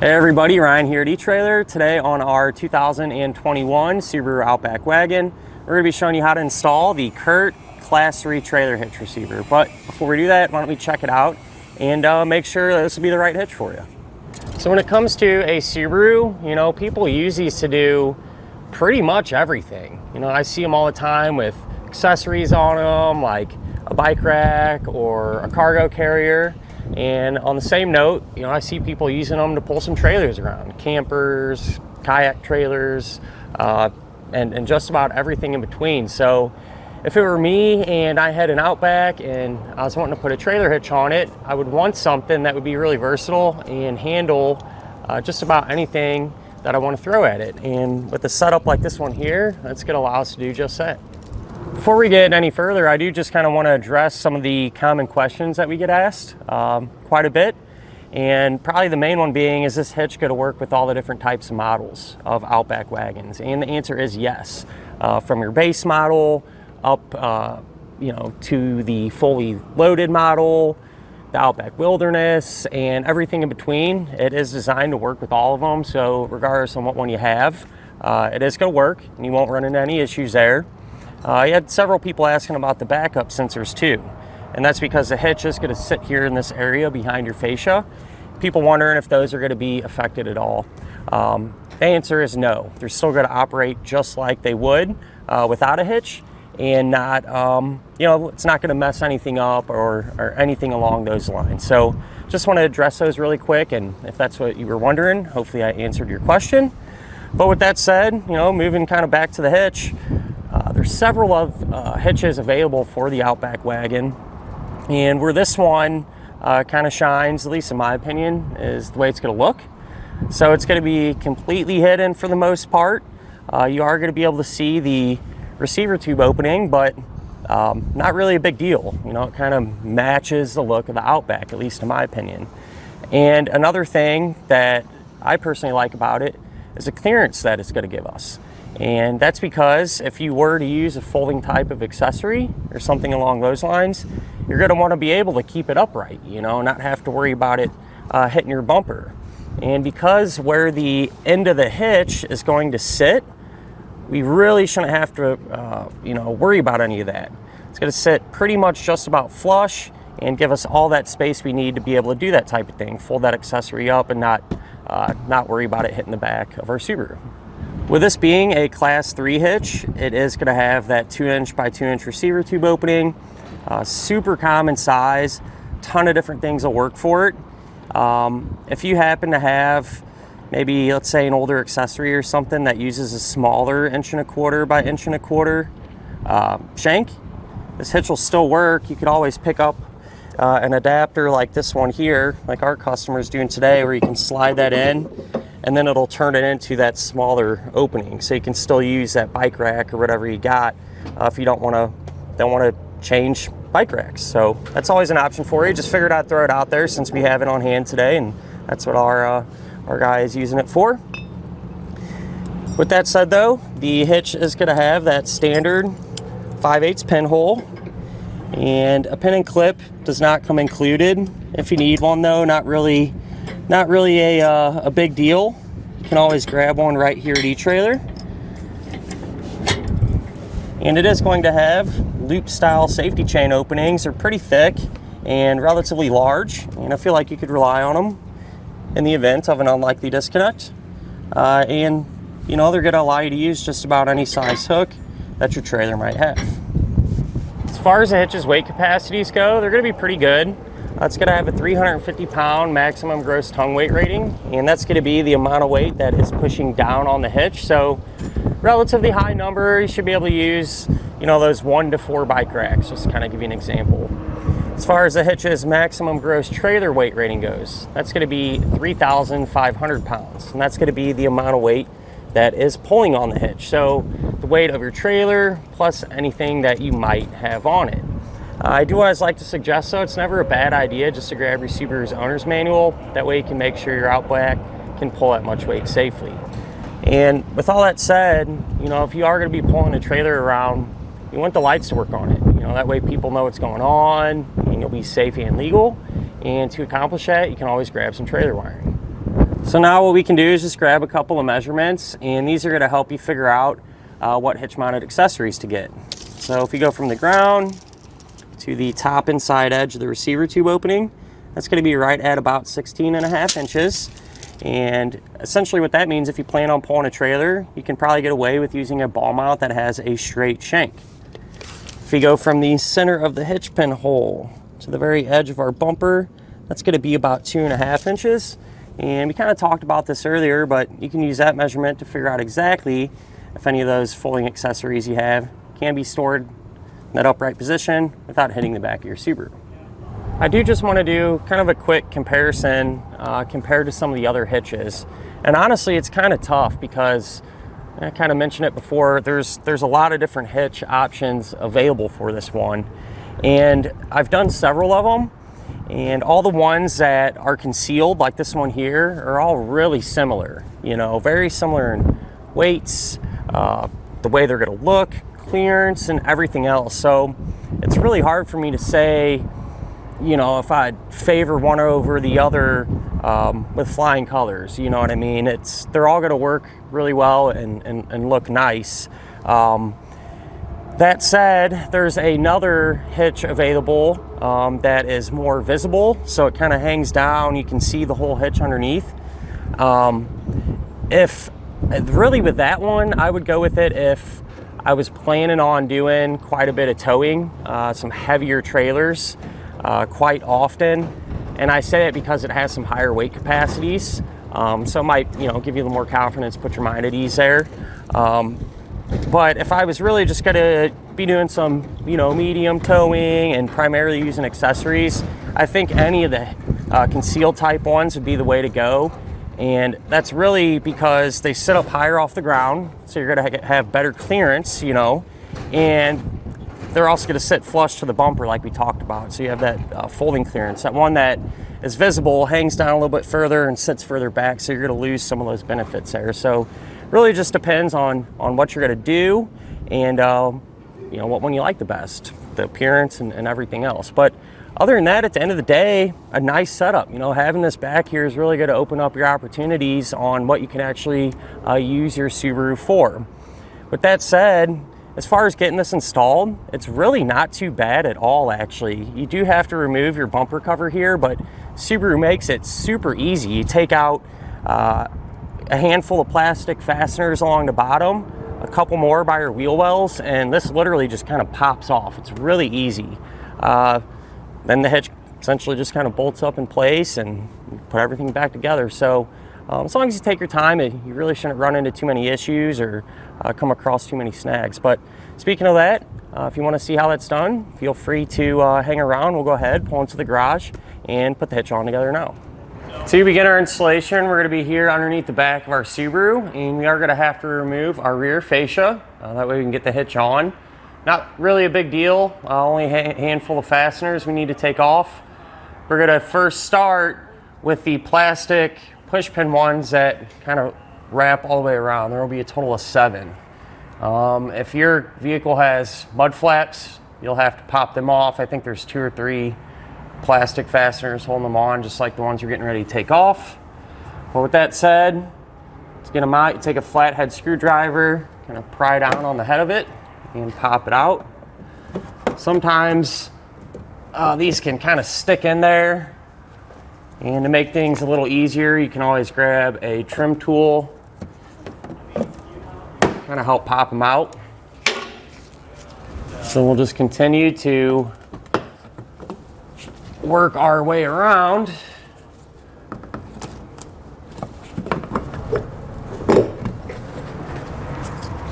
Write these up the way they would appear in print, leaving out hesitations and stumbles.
Hey everybody, Ryan here at eTrailer. Today on our 2021 Subaru Outback Wagon, we're going to be showing you how to install the CURT Class 3 trailer hitch receiver. But before we do that, why don't we check it out and make sure that this will be the right hitch for you. So when it comes to a Subaru, people use these to do pretty much everything. I see them all the time with accessories on them, like a bike rack or a cargo carrier. And on the same note, I see people using them to pull some trailers around, campers, kayak trailers, and just about everything in between. So if it were me and I had an Outback and I was wanting to put a trailer hitch on it, I would want something that would be really versatile and handle just about anything that I want to throw at it. And with a setup like this one here, that's going to allow us to do just that. Before we get any further, I do just kind of want to address some of the common questions that we get asked quite a bit. And probably the main one being, is this hitch going to work with all the different types of models of Outback wagons? And the answer is yes. From your base model up to the fully loaded model, the Outback Wilderness, and everything in between, it is designed to work with all of them. So regardless of what one you have, it is going to work and you won't run into any issues there. You had several people asking about the backup sensors too, and that's because the hitch is going to sit here in this area behind your fascia. People wondering if those are going to be affected at all. The answer is no. They're still going to operate just like they would without a hitch, and not, it's not going to mess anything up or anything along those lines. So just want to address those really quick, and if that's what you were wondering, hopefully I answered your question. But with that said, moving kind of back to the hitch, there's several of hitches available for the Outback wagon, and where this one kind of shines, at least in my opinion, is the way it's going to look. So it's going to be completely hidden for the most part. You are going to be able to see the receiver tube opening, but not really a big deal. It kind of matches the look of the Outback, at least in my opinion. And another thing that I personally like about it is the clearance that it's going to give us. And that's because if you were to use a folding type of accessory or something along those lines, you're going to want to be able to keep it upright, not have to worry about it hitting your bumper. And because where the end of the hitch is going to sit, we really shouldn't have to worry about any of that. It's going to sit pretty much just about flush and give us all that space we need to be able to do that type of thing, fold that accessory up and not worry about it hitting the back of our Subaru. With this being a Class 3 hitch, it is going to have that 2" by 2" receiver tube opening, super common size, ton of different things will work for it. If you happen to have maybe, let's say, an older accessory or something that uses a smaller 1¼ by 1¼ shank, this hitch will still work. You could always pick up an adapter like this one here, like our customer's doing today, where you can slide that in and then it'll turn it into that smaller opening, so you can still use that bike rack or whatever you got if you don't want to change bike racks. So that's always an option for you. Just figured I'd throw it out there since we have it on hand today, and that's what our guy is using it for. With that said though, the hitch is going to have that standard 5/8 pinhole, and a pin and clip does not come included. If you need one though, not really a big deal. You can always grab one right here at eTrailer. And it is going to have loop style safety chain openings. They're pretty thick and relatively large, and I feel like you could rely on them in the event of an unlikely disconnect. And they're going to allow you to use just about any size hook that your trailer might have. As far as the hitch's weight capacities go, they're going to be pretty good. It's going to have a 350-pound maximum gross tongue weight rating, and that's going to be the amount of weight that is pushing down on the hitch. So relatively high number. You should be able to use those 1 to 4 bike racks, just to kind of give you an example. As far as the hitch's maximum gross trailer weight rating goes, that's going to be 3,500 pounds, and that's going to be the amount of weight that is pulling on the hitch. So the weight of your trailer plus anything that you might have on it. I do always like to suggest, though, it's never a bad idea just to grab your Subaru's owner's manual. That way you can make sure your Outback can pull that much weight safely. And with all that said, if you are going to be pulling a trailer around, you want the lights to work on it. That way people know what's going on and you'll be safe and legal. And to accomplish that, you can always grab some trailer wiring. So now what we can do is just grab a couple of measurements, and these are going to help you figure out what hitch mounted accessories to get. So if we go from the ground to the top inside edge of the receiver tube opening, that's going to be right at about 16.5 inches. And essentially what that means, if you plan on pulling a trailer, you can probably get away with using a ball mount that has a straight shank. If we go from the center of the hitch pin hole to the very edge of our bumper, that's going to be about 2.5 inches. And we kind of talked about this earlier, but you can use that measurement to figure out exactly if any of those folding accessories you have can be stored in that upright position without hitting the back of your Subaru. I do just want to do kind of a quick comparison compared to some of the other hitches. And honestly, it's kind of tough because I kind of mentioned it before, there's a lot of different hitch options available for this one. And I've done several of them, and all the ones that are concealed, like this one here, are all really similar. You know, very similar in weights, the way they're going to look, clearance, and everything else. So it's really hard for me to say, you know, if I'd favor one over the other with flying colors. You know what I mean? They're all going to work really well and look nice. That said, there's another hitch available that is more visible, so it kind of hangs down. You can see the whole hitch underneath. If really with that one, I would go with it if I was planning on doing quite a bit of towing, some heavier trailers quite often. And I say it because it has some higher weight capacities, so it might, you know, give you a little more confidence, put your mind at ease there. But if I was really just going to be doing some, you know, medium towing and primarily using accessories, I think any of the concealed type ones would be the way to go. And that's really because they sit up higher off the ground, so you're going to have better clearance, you know, and they're also going to sit flush to the bumper like we talked about, so you have that folding clearance. That one that is visible hangs down a little bit further and sits further back, so you're going to lose some of those benefits there. So really just depends on what you're going to do and you know, what one you like the best, the appearance and everything else. But other than that, at the end of the day, a nice setup. You know, having this back here is really going to open up your opportunities on what you can actually use your Subaru for. With that said, as far as getting this installed, it's really not too bad at all, actually. You do have to remove your bumper cover here, but Subaru makes it super easy. You take out a handful of plastic fasteners along the bottom, a couple more by your wheel wells, and this literally just kind of pops off. It's really easy. Then the hitch essentially just kind of bolts up in place and put everything back together. So as long as you take your time, you really shouldn't run into too many issues or come across too many snags. But speaking of that, if you want to see how that's done, feel free to hang around. We'll go ahead, pull into the garage, and put the hitch on together now. To begin our installation, we're going to be here underneath the back of our Subaru, and we are going to have to remove our rear fascia. That way we can get the hitch on. Not really a big deal, only a handful of fasteners we need to take off. We're going to first start with the plastic push pin ones that kind of wrap all the way around. There will be a total of 7. If your vehicle has mud flaps, you'll have to pop them off. I think there's 2 or 3 plastic fasteners holding them on, just like the ones you're getting ready to take off. But with that said, to get them out, you take a flathead screwdriver, kind of pry down on the head of it and pop it out. Sometimes these can kind of stick in there, and to make things a little easier, you can always grab a trim tool, kind of help pop them out. So we'll just continue to work our way around.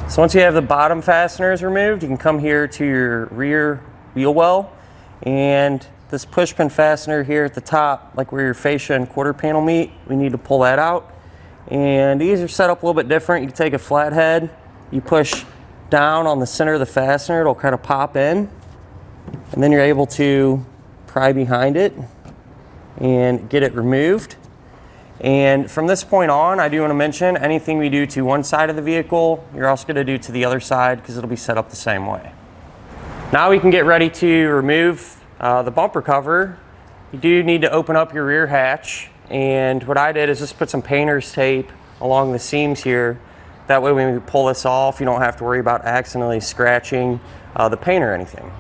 So once you have the bottom fasteners removed, you can come here to your rear wheel well, and this push pin fastener here at the top, like where your fascia and quarter panel meet, we need to pull that out. And these are set up a little bit different. You can take a flathead, you push down on the center of the fastener, it'll kind of pop in, and then you're able to pry behind it and get it removed. And from this point on, I do want to mention, anything we do to one side of the vehicle, you're also going to do to the other side, because it'll be set up the same way. Now we can get ready to remove the bumper cover. You do need to open up your rear hatch, and what I did is just put some painter's tape along the seams here. That way when we pull this off, you don't have to worry about accidentally scratching the paint or anything.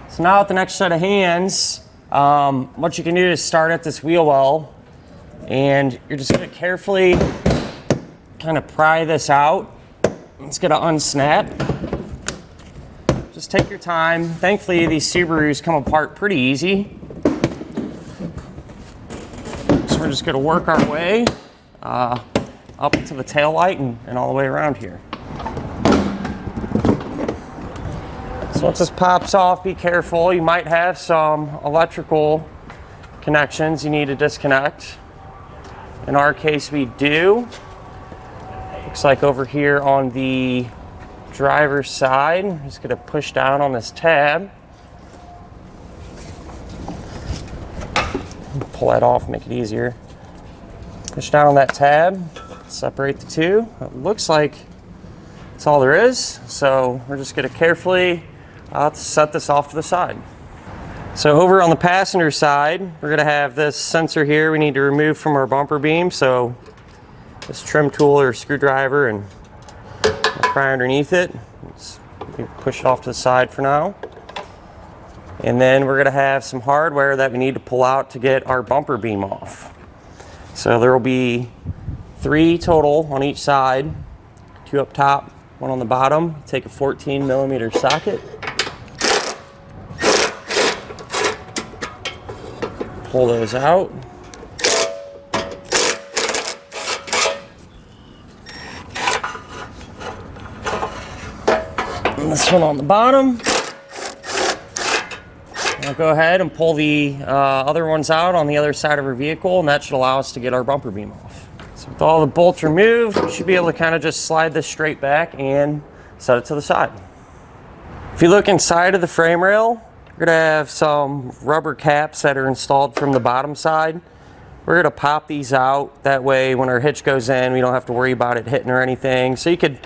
So now with the next set of hands, what you can do is start at this wheel well, and you're just going to carefully kind of pry this out. It's going to unsnap. Just take your time. Thankfully, these Subarus come apart pretty easy. So we're just going to work our way up to the tail light and all the way around here. So once this pops off, be careful. You might have some electrical connections you need to disconnect. In our case, we do. Looks like over here on the driver's side, I'm just going to push down on this tab. Pull that off, make it easier. Push down on that tab, separate the two. It looks like that's all there is. So we're just going to carefully set this off to the side. So over on the passenger side, we're going to have this sensor here we need to remove from our bumper beam. So this trim tool or screwdriver, and pry underneath it. Let's push it off to the side for now. And then we're going to have some hardware that we need to pull out to get our bumper beam off. So there will be 3 total on each side, 2 up top, 1 on the bottom. Take a 14mm socket. Pull those out. And this one on the bottom. I'll go ahead and pull the other ones out on the other side of our vehicle, and that should allow us to get our bumper beam off. So with all the bolts removed, we should be able to kind of just slide this straight back and set it to the side. If you look inside of the frame rail, we're going to have some rubber caps that are installed from the bottom side. We're going to pop these out. That way when our hitch goes in, we don't have to worry about it hitting or anything. So you could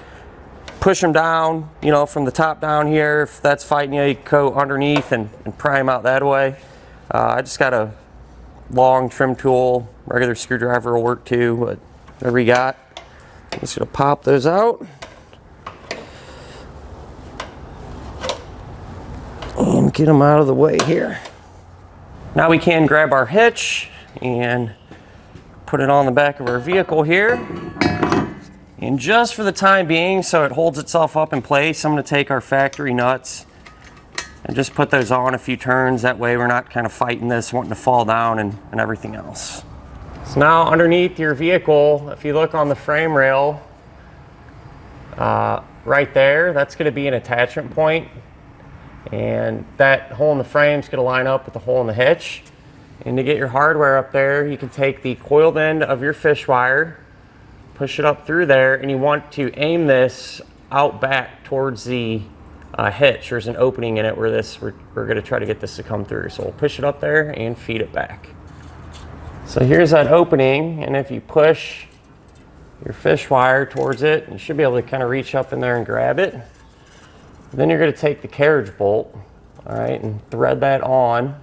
push them down, you know, from the top down here. If that's fighting you, you can go underneath and pry them out that way. I just got a long trim tool. Regular screwdriver will work too, but there we got. I'm just going to pop those out. And get them out of the way here. Now we can grab our hitch and put it on the back of our vehicle here. And just for the time being, so it holds itself up in place, I'm going to take our factory nuts and just put those on a few turns. That way we're not kind of fighting this, wanting to fall down and everything else. So now underneath your vehicle, if you look on the frame rail, right there, that's going to be an attachment point. And that hole in the frame is going to line up with the hole in the hitch. And to get your hardware up there, you can take the coiled end of your fish wire, push it up through there, and you want to aim this out back towards the hitch. There's an opening in it where we're going to try to get this to come through. So we'll push it up there and feed it back. So here's that opening, and if you push your fish wire towards it, you should be able to kind of reach up in there and grab it. Then you're going to take the carriage bolt, all right, and thread that on.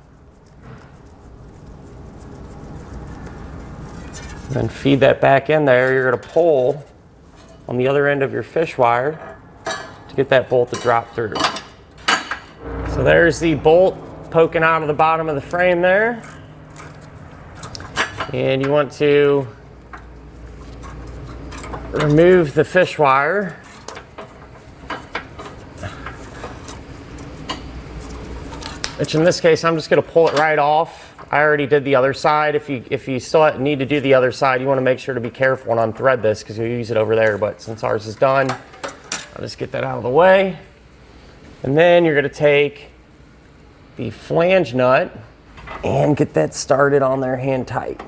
Then feed that back in there. You're going to pull on the other end of your fish wire to get that bolt to drop through. So there's the bolt poking out of the bottom of the frame there. And you want to remove the fish wire. Which in this case, I'm just going to pull it right off. I already did the other side. If you still need to do the other side, you want to make sure to be careful and unthread this because you'll use it over there. But since ours is done, I'll just get that out of the way. And then you're going to take the flange nut and get that started on there hand tight.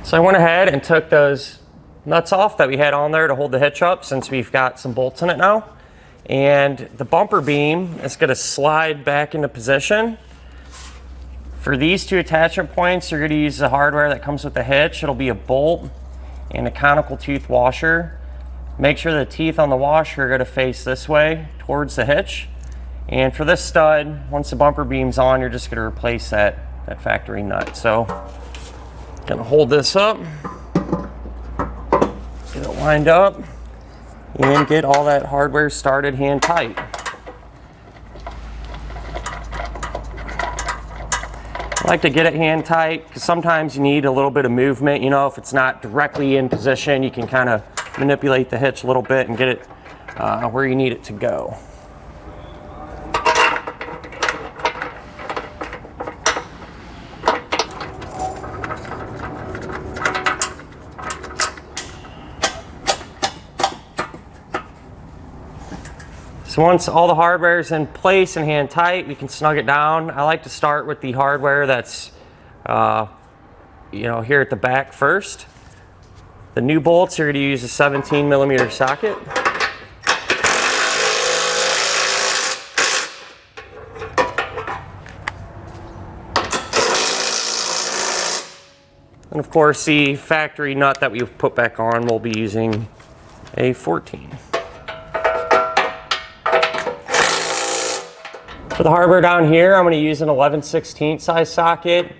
So I went ahead and took those nuts off that we had on there to hold the hitch up since we've got some bolts in it now. And the bumper beam is going to slide back into position. For these 2 attachment points, you're going to use the hardware that comes with the hitch. It'll be a bolt and a conical tooth washer. Make sure the teeth on the washer are going to face this way towards the hitch. And for this stud, once the bumper beam's on, you're just going to replace that factory nut. So gonna hold this up, get it lined up, and get all that hardware started hand tight. I like to get it hand tight because sometimes you need a little bit of movement. You know, if it's not directly in position, you can kind of manipulate the hitch a little bit and get it where you need it to go. So once all the hardware is in place and hand tight, we can snug it down. I like to start with the hardware that's here at the back first. The new bolts, you're going to use a 17mm socket. And of course, the factory nut that we've put back on, we'll be using a 14. For the hardware down here, I'm going to use an 11/16 size socket,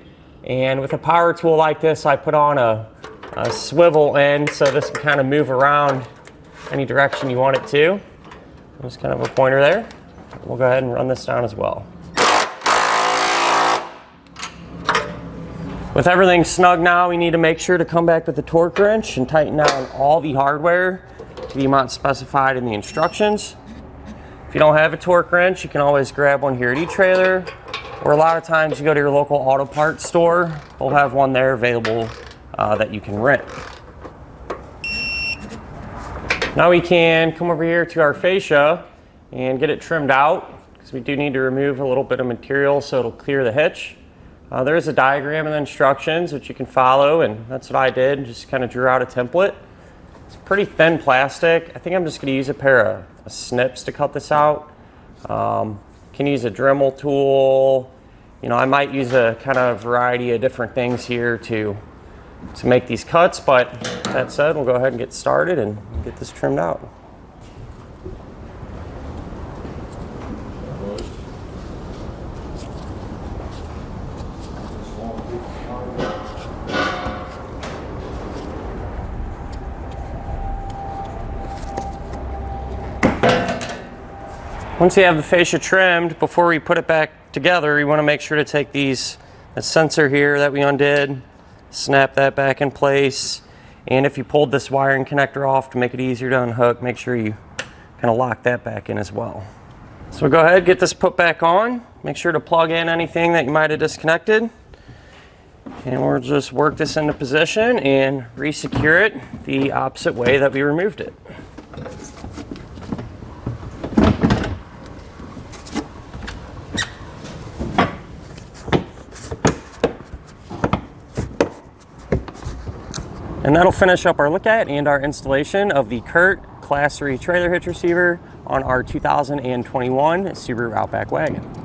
and with a power tool like this, I put on a swivel end so this can kind of move around any direction you want it to. There's kind of a pointer there. We'll go ahead and run this down as well. With everything snug now, we need to make sure to come back with the torque wrench and tighten down all the hardware to the amount specified in the instructions. If you don't have a torque wrench, you can always grab one here at eTrailer, or a lot of times you go to your local auto parts store. They'll have one there available that you can rent. Now we can come over here to our fascia and get it trimmed out, because we do need to remove a little bit of material so it'll clear the hitch. There is a diagram and instructions which you can follow, and that's what I did. Just kind of drew out a template. It's pretty thin plastic. I think I'm just going to use a pair of snips to cut this out. Can use a Dremel tool. You know, I might use a kind of variety of different things here to make these cuts, but that said, we'll go ahead and get started and get this trimmed out. Once you have the fascia trimmed, before we put it back together, you want to make sure to take the sensor here that we undid, snap that back in place, and if you pulled this wiring connector off to make it easier to unhook, make sure you kind of lock that back in as well. So go ahead, get this put back on, make sure to plug in anything that you might have disconnected, and we'll just work this into position and re-secure it the opposite way that we removed it. And that'll finish up our look at and our installation of the CURT Class 3 trailer hitch receiver on our 2021 Subaru Outback Wagon.